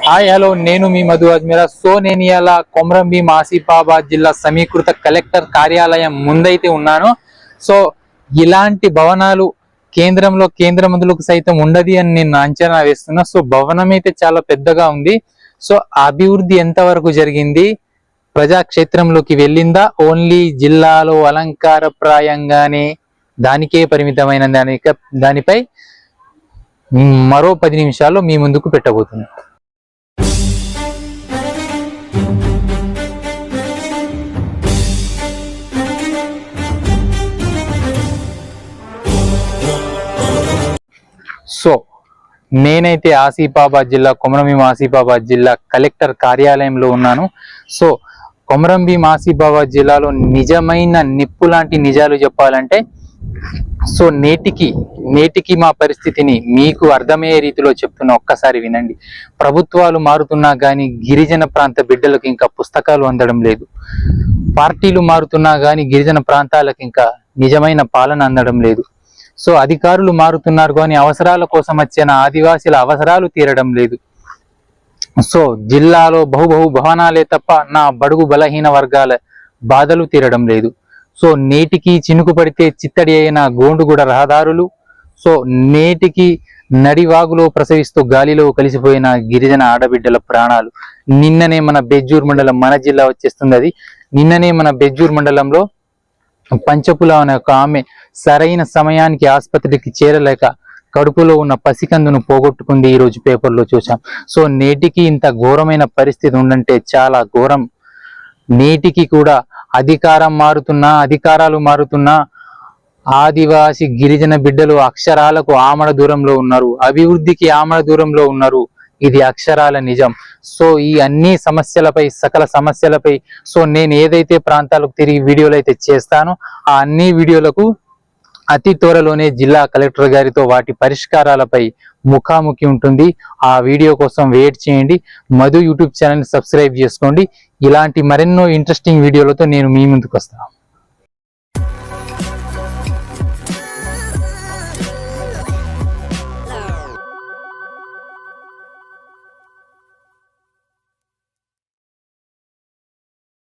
Hi hello నేను మీ Madhu Ajmeera. So నేను ఇలా కొమరంభీం ఆసిఫాబాద్ జిల్లా సమీకృత కలెక్టర్ కార్యాలయం ముందైతే ఉన్నాను. సో ఇలాంటి భవనాలు కేంద్రంలో కేంద్ర మంత్రులకు సైతం ఉండదు అని నేను అంచనా వేస్తున్నా. సో భవనం అయితే చాలా పెద్దగా ఉంది. సో అభివృద్ధి ఎంతవరకు జరిగింది, ప్రజాక్షేత్రంలోకి వెళ్ళిందా, ఓన్లీ జిల్లాలో అలంకారప్రాయంగానే దానికే పరిమితమైన దానిపై మరో 10 నిమిషాల్లో మీ ముందుకు పెట్టబోతున్నాను. సో నేనైతే ఆసిఫాబాద్ జిల్లా కొమరంభీం ఆసిఫాబాద్ జిల్లా కలెక్టర్ కార్యాలయంలో ఉన్నాను. సో కొమరంభీం ఆసిఫాబాద్ జిల్లాలో నిజమైన నిప్పు లాంటి నిజాలు చెప్పాలంటే, సో నేటికి మా పరిస్థితిని మీకు అర్థమయ్యే రీతిలో చెప్తున్నా, ఒక్కసారి వినండి. ప్రభుత్వాలు మారుతున్నా కానీ గిరిజన ప్రాంత బిడ్డలకు ఇంకా పుస్తకాలు అందడం లేదు. పార్టీలు మారుతున్నా కానీ గిరిజన ప్రాంతాలకు ఇంకా నిజమైన పాలన అందడం లేదు. సో అధికారులు మారుతున్నారు కానీ అవసరాల కోసం వచ్చిన ఆదివాసీల అవసరాలు తీరడం లేదు. సో జిల్లాలో బహు భవనాలే తప్ప నా బడుగు బలహీన వర్గాల బాధలు తీరడం లేదు. సో నేటికి చినుకు పడితే చిత్తడి అయిన గోండుగూడ రహదారులు, సో నేటికి నడివాగులో ప్రసవిస్తూ గాలిలో కలిసిపోయిన గిరిజన ఆడబిడ్డల ప్రాణాలు. నిన్ననే మన బెజ్జూర్ మండలం, మన జిల్లా వచ్చేస్తుంది అది, నిన్ననే మన బెజ్జూర్ మండలంలో పంచపుల అనే ఒక ఆమె సరైన సమయానికి ఆసుపత్రికి చేరలేక కడుపులో ఉన్న పసికందును పోగొట్టుకుంది. ఈ రోజు పేపర్లో చూసాం. సో నేటికి ఇంత ఘోరమైన పరిస్థితి ఉందంటే చాలా ఘోరం. నేటికి కూడా అధికారాలు మారుతున్నా ఆదివాసి గిరిజన బిడ్డలు అక్షరాలకు ఆమడ దూరంలో ఉన్నారు, అభివృద్ధికి ఆమడ దూరంలో ఉన్నారు. ఇది అక్షరాల నిజం. సో ఈ అన్ని సమస్యలపై, సకల సమస్యలపై సో నేను ఏదైతే ప్రాంతాలకు తిరిగి వీడియోలు అయితే చేస్తానో ఆ అన్ని వీడియోలకు అతి త్వరలోనే జిల్లా కలెక్టర్ గారితో వాటి పరిష్కారాలపై ముఖాముఖి ఉంటుంది. ఆ వీడియో కోసం వెయిట్ చేయండి. మధు యూట్యూబ్ ఛానల్ సబ్స్క్రైబ్ చేసుకోండి. ఇలాంటి మరెన్నో ఇంట్రెస్టింగ్ వీడియోలతో నేను మీ ముందుకు వస్తాను.